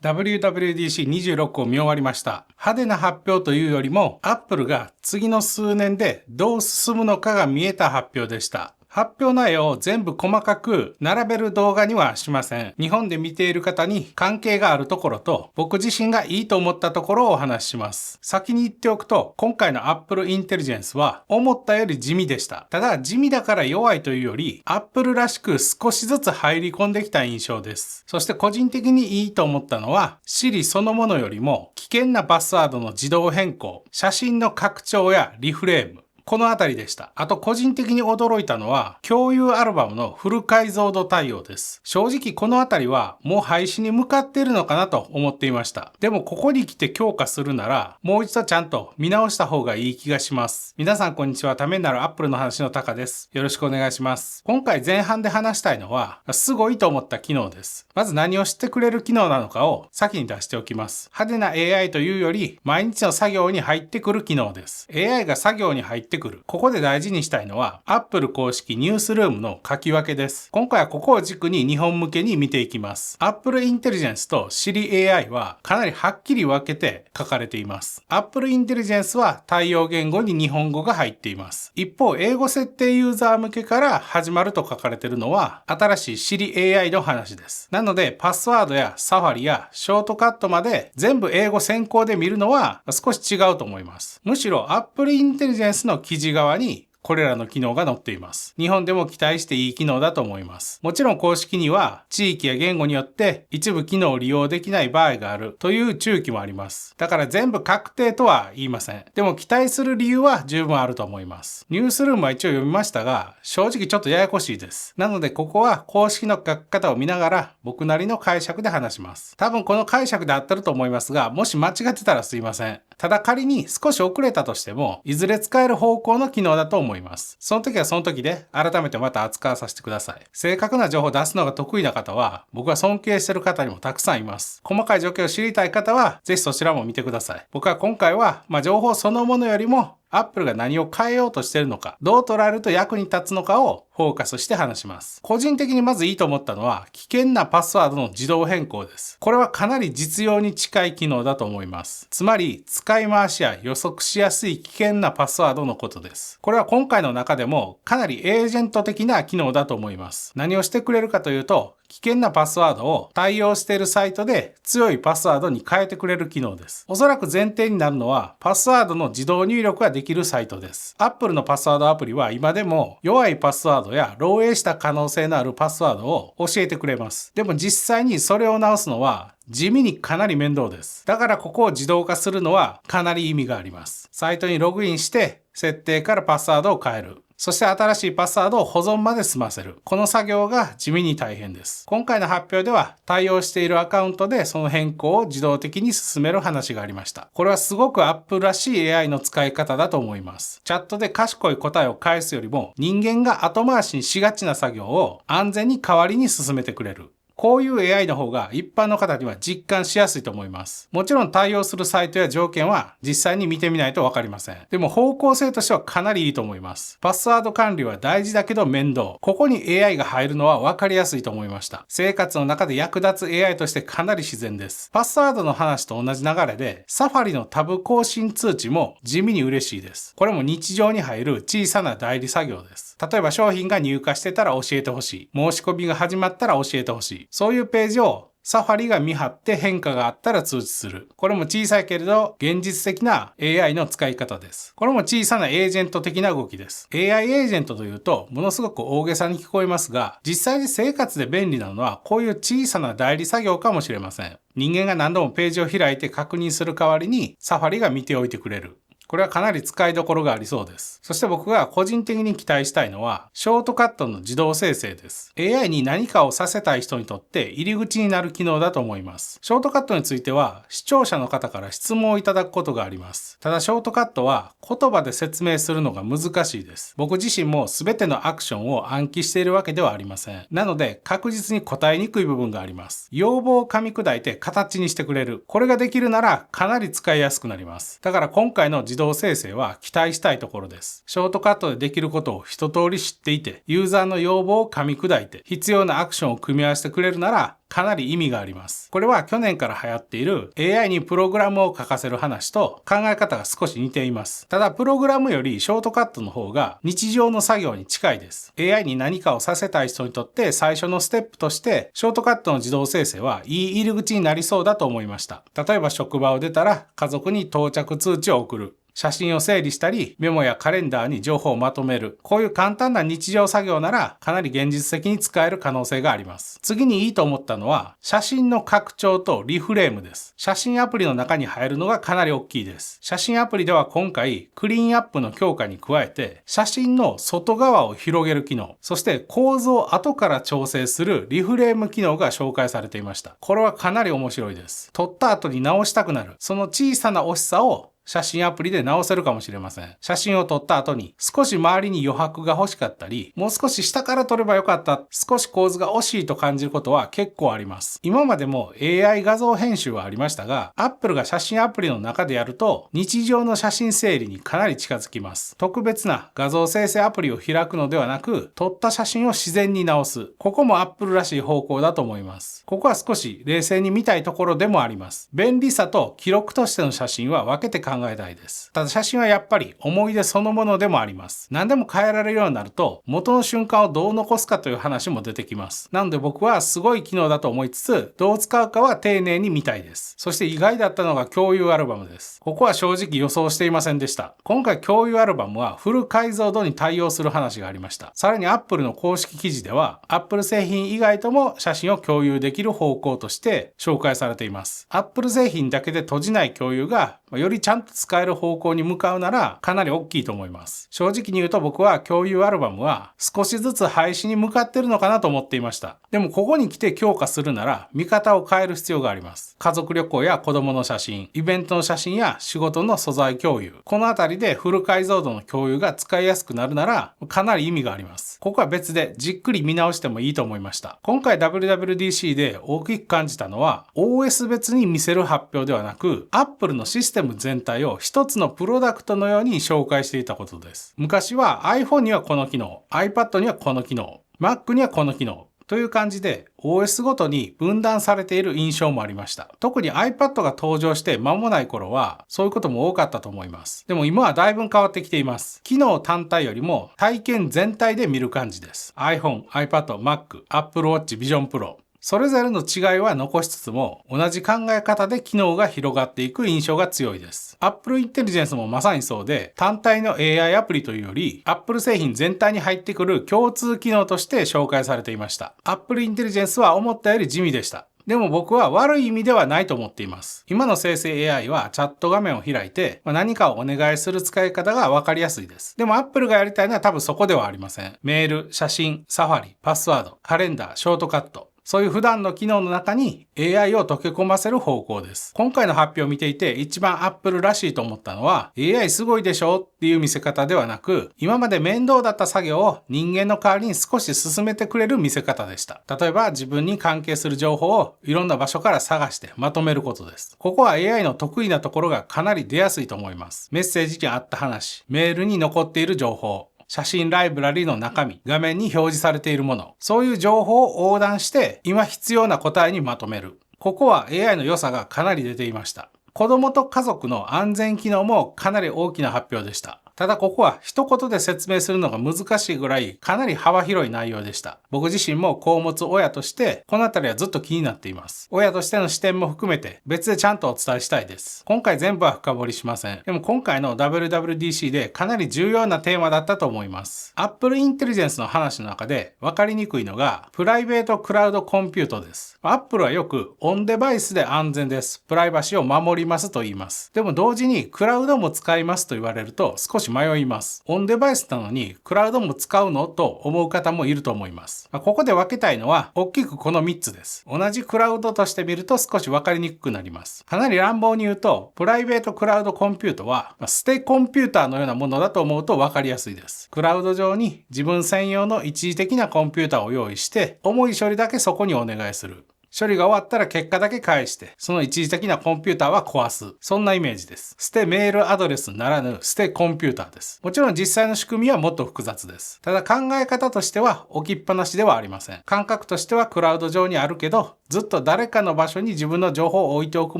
WWDC26 を見終わりました。派手な発表というよりも、Apple が次の数年でどう進むのかが見えた発表でした。発表内容を全部細かく並べる動画にはしません。日本で見ている方に関係があるところと、僕自身がいいと思ったところをお話しします。先に言っておくと、今回の Apple Intelligence は思ったより地味でした。ただ、地味だから弱いというより、Apple らしく少しずつ入り込んできた印象です。そして個人的にいいと思ったのは、Siri そのものよりも危険なパスワードの自動変更、写真の拡張やリフレーム、このあたりでした。あと個人的に驚いたのは、共有アルバムのフル解像度対応です。正直このあたりはもう廃止に向かっているのかなと思っていました。でもここに来て強化するなら、もう一度ちゃんと見直した方がいい気がします。皆さんこんにちは。ためになる Apple の話のタカです。よろしくお願いします。今回前半で話したいのは、すごいと思った機能です。まず何をしてくれる機能なのかを先に出しておきます。派手な AI というより、毎日の作業に入ってくる機能です。AI が作業に入ってくる。ここで大事にしたいのは Apple 公式ニュースルームの書き分けです。今回はここを軸に日本向けに見ていきます。Apple Intelligence と Siri AI はかなりはっきり分けて書かれています。Apple Intelligence は対応言語に日本語が入っています。一方、英語設定ユーザー向けから始まると書かれているのは新しい Siri AI の話です。なので、パスワードやサファリやショートカットまで全部英語先行で見るのは少し違うと思います。むしろ Apple Intelligence の記事側にこれらの機能が載っています。日本でも期待していい機能だと思います。もちろん公式には地域や言語によって一部機能を利用できない場合があるという注記もあります。だから全部確定とは言いません。でも期待する理由は十分あると思います。ニュースルームは一応読みましたが、正直ちょっとややこしいです。なのでここは公式の書き方を見ながら僕なりの解釈で話します。多分この解釈で合ってると思いますが、もし間違ってたらすいません。ただ仮に少し遅れたとしても、いずれ使える方向の機能だと思います。その時はその時で改めてまた扱わさせてください。正確な情報を出すのが得意な方は、僕は尊敬している方にもたくさんいます。細かい状況を知りたい方は、ぜひそちらも見てください。僕は今回は、情報そのものよりも、Apple が何を変えようとしているのか、どう捉えると役に立つのかをフォーカスして話します。個人的にまずいいと思ったのは、危険なパスワードの自動変更です。これはかなり実用に近い機能だと思います。つまり、使い回しや予測しやすい危険なパスワードのことです。これは今回の中でもかなりエージェント的な機能だと思います。何をしてくれるかというと、危険なパスワードを対応しているサイトで強いパスワードに変えてくれる機能です。おそらく前提になるのはパスワードの自動入力ができるサイトです。Apple のパスワードアプリは今でも弱いパスワードや漏洩した可能性のあるパスワードを教えてくれます。でも実際にそれを直すのは地味にかなり面倒です。だからここを自動化するのはかなり意味があります。サイトにログインして設定からパスワードを変える。そして新しいパスワードを保存まで済ませる。この作業が地味に大変です。今回の発表では対応しているアカウントでその変更を自動的に進める話がありました。これはすごく Apple らしい AI の使い方だと思います。チャットで賢い答えを返すよりも人間が後回しにしがちな作業を安全に代わりに進めてくれる。こういう AI の方が一般の方には実感しやすいと思います。もちろん対応するサイトや条件は実際に見てみないとわかりません。でも方向性としてはかなりいいと思います。パスワード管理は大事だけど面倒。ここに AI が入るのはわかりやすいと思いました。生活の中で役立つ AI としてかなり自然です。パスワードの話と同じ流れで、サファリのタブ更新通知も地味に嬉しいです。これも日常に入る小さな代理作業です。例えば商品が入荷してたら教えてほしい。申し込みが始まったら教えてほしい。そういうページをサファリが見張って変化があったら通知する。これも小さいけれど現実的な AI の使い方です。これも小さなエージェント的な動きです。AI エージェントというとものすごく大げさに聞こえますが、実際に生活で便利なのはこういう小さな代理作業かもしれません。人間が何度もページを開いて確認する代わりにサファリが見ておいてくれる。これはかなり使いどころがありそうです。そして僕が個人的に期待したいのは、ショートカットの自動生成です。AI に何かをさせたい人にとって入り口になる機能だと思います。ショートカットについては、視聴者の方から質問をいただくことがあります。ただショートカットは言葉で説明するのが難しいです。僕自身も全てのアクションを暗記しているわけではありません。なので確実に答えにくい部分があります。要望を噛み砕いて形にしてくれる。これができるならかなり使いやすくなります。だから今回の自動生成は期待したいところです。ショートカットでできることを一通り知っていて、ユーザーの要望を噛み砕いて、必要なアクションを組み合わせてくれるなら、かなり意味があります。これは去年から流行っている AI にプログラムを書かせる話と考え方が少し似ています。ただプログラムよりショートカットの方が日常の作業に近いです。AI に何かをさせたい人にとって最初のステップとしてショートカットの自動生成はいい入り口になりそうだと思いました。例えば職場を出たら家族に到着通知を送る。写真を整理したり、メモやカレンダーに情報をまとめる。こういう簡単な日常作業なら、かなり現実的に使える可能性があります。次にいいと思ったのは、写真の拡張とリフレームです。写真アプリの中に入るのがかなり大きいです。写真アプリでは今回、クリーンアップの強化に加えて、写真の外側を広げる機能、そして構図を後から調整するリフレーム機能が紹介されていました。これはかなり面白いです。撮った後に直したくなる、その小さな惜しさを写真アプリで直せるかもしれません。写真を撮った後に少し周りに余白が欲しかったり、もう少し下から撮ればよかった、少し構図が惜しいと感じることは結構あります。今までも AI 画像編集はありましたが、Apple が写真アプリの中でやると日常の写真整理にかなり近づきます。特別な画像生成アプリを開くのではなく、撮った写真を自然に直す。ここも Apple らしい方向だと思います。ここは少し冷静に見たいところでもあります。便利さと記録としての写真は分けて考えたいです。ただ写真はやっぱり思い出そのものでもあります。何でも変えられるようになると元の瞬間をどう残すかという話も出てきます。なので僕はすごい機能だと思いつつ、どう使うかは丁寧に見たいです。そして意外だったのが共有アルバムです。ここは正直予想していませんでした。今回共有アルバムはフル解像度に対応する話がありました。さらに Apple の公式記事では Apple 製品以外とも写真を共有できる方向として紹介されています。Apple 製品だけで閉じない共有がよりちゃんと使える方向に向かうならかなり大きいと思います。正直に言うと僕は共有アルバムは少しずつ廃止に向かってるのかなと思っていました。でもここに来て強化するなら見方を変える必要があります。家族旅行や子供の写真、イベントの写真や仕事の素材共有、このあたりでフル解像度の共有が使いやすくなるならかなり意味があります。ここは別でじっくり見直してもいいと思いました。今回 WWDC で大きく感じたのは OS 別に見せる発表ではなく Apple のシステム全体を一つのプロダクトのように紹介していたことです。昔は iPhone にはこの機能、iPad にはこの機能、Mac にはこの機能という感じで OS ごとに分断されている印象もありました。特に iPad が登場して間もない頃はそういうことも多かったと思います。でも今はだいぶ変わってきています。機能単体よりも体験全体で見る感じです。iPhone、iPad、Mac、Apple Watch Vision Pro。それぞれの違いは残しつつも同じ考え方で機能が広がっていく印象が強いです。Apple Intelligence もまさにそうで単体の AI アプリというより Apple 製品全体に入ってくる共通機能として紹介されていました。Apple Intelligence は思ったより地味でした。でも僕は悪い意味ではないと思っています。今の生成 AI はチャット画面を開いて何かをお願いする使い方がわかりやすいです。でも Apple がやりたいのは多分そこではありません。メール、写真、サファリ、パスワード、カレンダー、ショートカット。そういう普段の機能の中に AI を溶け込ませる方向です。今回の発表を見ていて一番 Apple らしいと思ったのは AI すごいでしょっていう見せ方ではなく今まで面倒だった作業を人間の代わりに少し進めてくれる見せ方でした。例えば自分に関係する情報をいろんな場所から探してまとめることです。ここは AI の得意なところがかなり出やすいと思います。メッセージにあった話、メールに残っている情報、写真ライブラリの中身、画面に表示されているもの、そういう情報を横断して今必要な答えにまとめる。ここは AI の良さがかなり出ていました。子供と家族の安全機能もかなり大きな発表でした。ただここは一言で説明するのが難しいぐらいかなり幅広い内容でした。僕自身も子を持つ親としてこのあたりはずっと気になっています。親としての視点も含めて別でちゃんとお伝えしたいです。今回全部は深掘りしません。でも今回の WWDC でかなり重要なテーマだったと思います。Apple Intelligence の話の中で分かりにくいのがプライベートクラウドコンピュートです。Apple はよくオンデバイスで安全です。プライバシーを守りますと言います。でも同時にクラウドも使いますと言われると少し迷います。オンデバイスなのにクラウドも使うのと思う方もいると思います。ここで分けたいのは大きくこの3つです。同じクラウドとして見ると少し分かりにくくなります。かなり乱暴に言うとプライベートクラウドコンピュートは捨てコンピューターのようなものだと思うと分かりやすいです。クラウド上に自分専用の一時的なコンピューターを用意して重い処理だけそこにお願いする。処理が終わったら結果だけ返して、その一時的なコンピューターは壊す。そんなイメージです。捨てメールアドレスならぬ捨てコンピューターです。もちろん実際の仕組みはもっと複雑です。ただ考え方としては置きっぱなしではありません。感覚としてはクラウド上にあるけど、ずっと誰かの場所に自分の情報を置いておく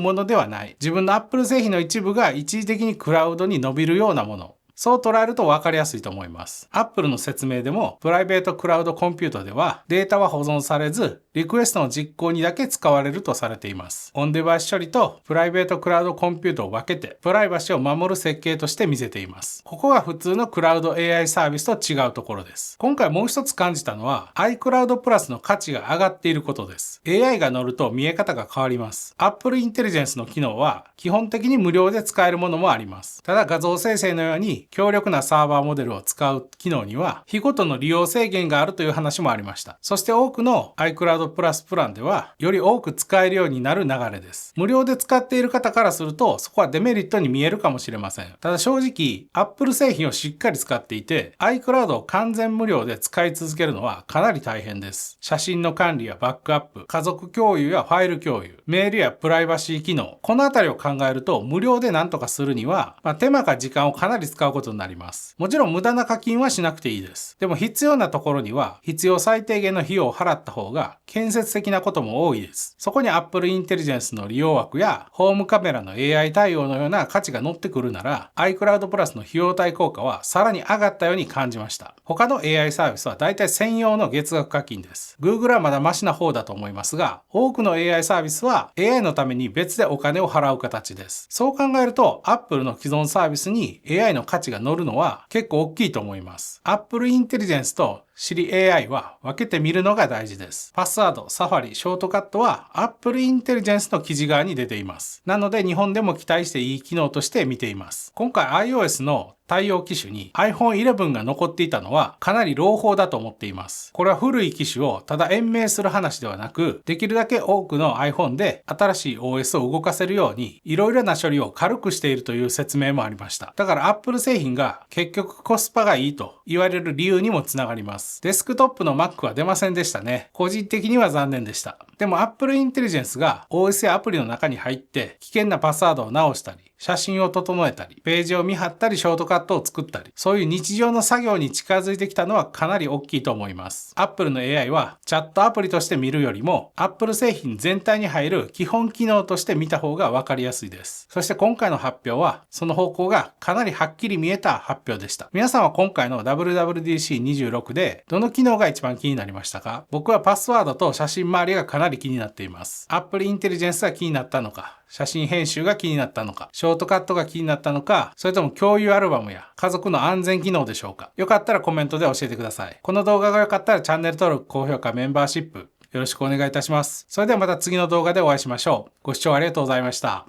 ものではない。自分の Apple 製品の一部が一時的にクラウドに伸びるようなもの。そう捉えると分かりやすいと思います。Apple の説明でも、プライベートクラウドコンピュータではデータは保存されず、リクエストの実行にだけ使われるとされています。オンデバイス処理とプライベートクラウドコンピュータを分けて、プライバシーを守る設計として見せています。ここが普通のクラウド AI サービスと違うところです。今回もう一つ感じたのは、iCloud プラスの価値が上がっていることです。AI が乗ると見え方が変わります。Apple Intelligence の機能は基本的に無料で使えるものもあります。ただ画像生成のように強力なサーバーモデルを使う機能には日ごとの利用制限があるという話もありました。そして多くの iCloud プラスプランではより多く使えるようになる流れです。無料で使っている方からするとそこはデメリットに見えるかもしれません。ただ正直 Apple 製品をしっかり使っていて iCloud を完全無料で使い続けるのはかなり大変です。写真の管理やバックアップ、家族共有やファイル共有、メールやプライバシー機能、このあたりを考えると無料で何とかするには、手間か時間をかなり使うことになります。もちろん無駄な課金はしなくていいです。でも必要なところには必要最低限の費用を払った方が建設的なことも多いです。そこに Apple Intelligence の利用枠やホームカメラの AI 対応のような価値が乗ってくるなら iCloud プラスの費用対効果はさらに上がったように感じました。他の AI サービスはだいたい専用の月額課金です。Google はまだマシな方だと思いますが、多くの AI サービスは AI のために別でお金を払う形です。そう考えると Apple の既存サービスに AI の価値が乗るのは結構大きいと思います。Apple Intelligence とSiri AI は分けてみるのが大事です。パスワード、サファリ、ショートカットは Apple Intelligence の記事側に出ています。なので日本でも期待していい機能として見ています。今回 iOS の対応機種に iPhone 11が残っていたのはかなり朗報だと思っています。これは古い機種をただ延命する話ではなく、できるだけ多くの iPhone で新しい OS を動かせるようにいろいろな処理を軽くしているという説明もありました。だから Apple 製品が結局コスパがいいと言われる理由にもつながります。デスクトップの Mac は出ませんでしたね。個人的には残念でした。でも Apple Intelligence が OS やアプリの中に入って危険なパスワードを直したり、写真を整えたり、ページを見張ったり、ショートカットを作ったり、そういう日常の作業に近づいてきたのはかなり大きいと思います。Apple の AI はチャットアプリとして見るよりも Apple 製品全体に入る基本機能として見た方が分かりやすいです。そして今回の発表はその方向がかなりはっきり見えた発表でした。皆さんは今回の WWDC26 でどの機能が一番気になりましたか？僕はパスワードと写真周りがかなり気になっています。Apple Intelligence が気になったのか、写真編集が気になったのか、ショートカットが気になったのか、それとも共有アルバムや家族の安全機能でしょうか。よかったらコメントで教えてください。この動画が良かったらチャンネル登録、高評価、メンバーシップよろしくお願いいたします。それではまた次の動画でお会いしましょう。ご視聴ありがとうございました。